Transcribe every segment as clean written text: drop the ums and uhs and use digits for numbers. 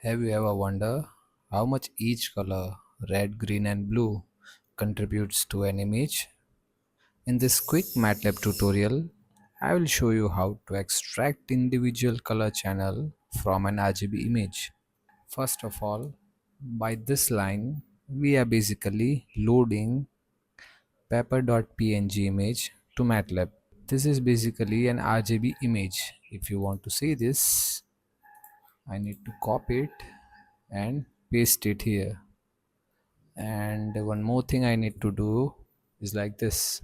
Have you ever wondered how much each color, red, green, and blue, contributes to an image? In this quick Matlab tutorial, I will show you how to extract individual color channel from an RGB image. First of all, by this line, we are basically loading pepper.png image to Matlab. This is basically an RGB image. If you want to see this, I need to copy it and paste it here. And one more thing I need to do is like this,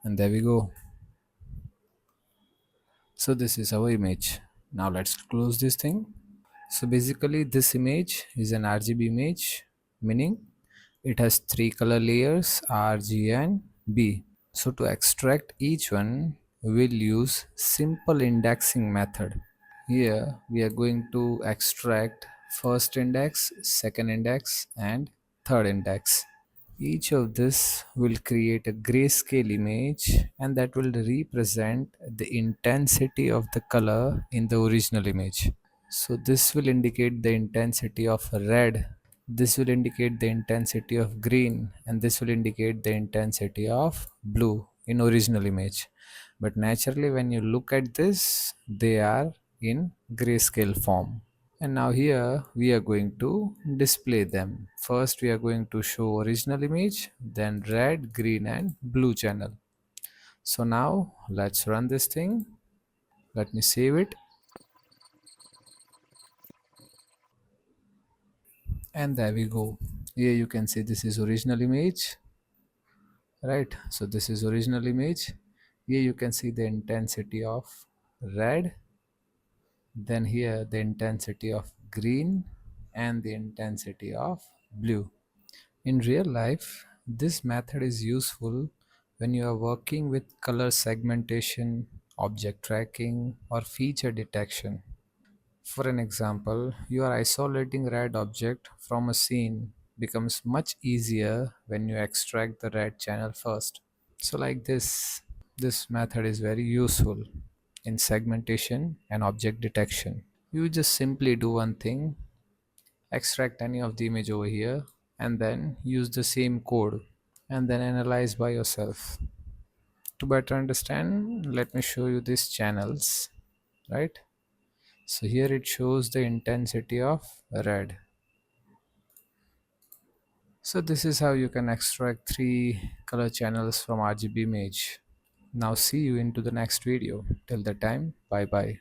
and there we go. So this is our image. Now let's close this thing. So basically this image is an RGB image, meaning it has three color layers R, G and B. So to extract each one, we'll use simple indexing method. Here we are going to extract first index, second index and third index. Each of this will create a grayscale image, and that will represent the intensity of the color in the original image. So this will indicate the intensity of red, this will indicate the intensity of green, and this will indicate the intensity of blue in original image. But naturally when you look at this, they are in grayscale form. And now here we are going to display them. First we are going to show original image, then red, green and blue channel. So now let's run this thing. Let me save it. And there we go. Here you can see this is original image, right? So this is original image. Here you can see the intensity of red, then here the intensity of green and the intensity of blue. In real life, this method is useful when you are working with color segmentation, object tracking, or feature detection. For an example, you are isolating red object from a scene becomes much easier when you extract the red channel first. So like this method is very useful in segmentation and object detection. You just simply do one thing, extract any of the image over here and then use the same code and then analyze by yourself. To better understand, let me show you these channels, right? So here it shows the intensity of red. So this is how you can extract three color channels from RGB image. Now see you into the next video. Till the time, bye bye.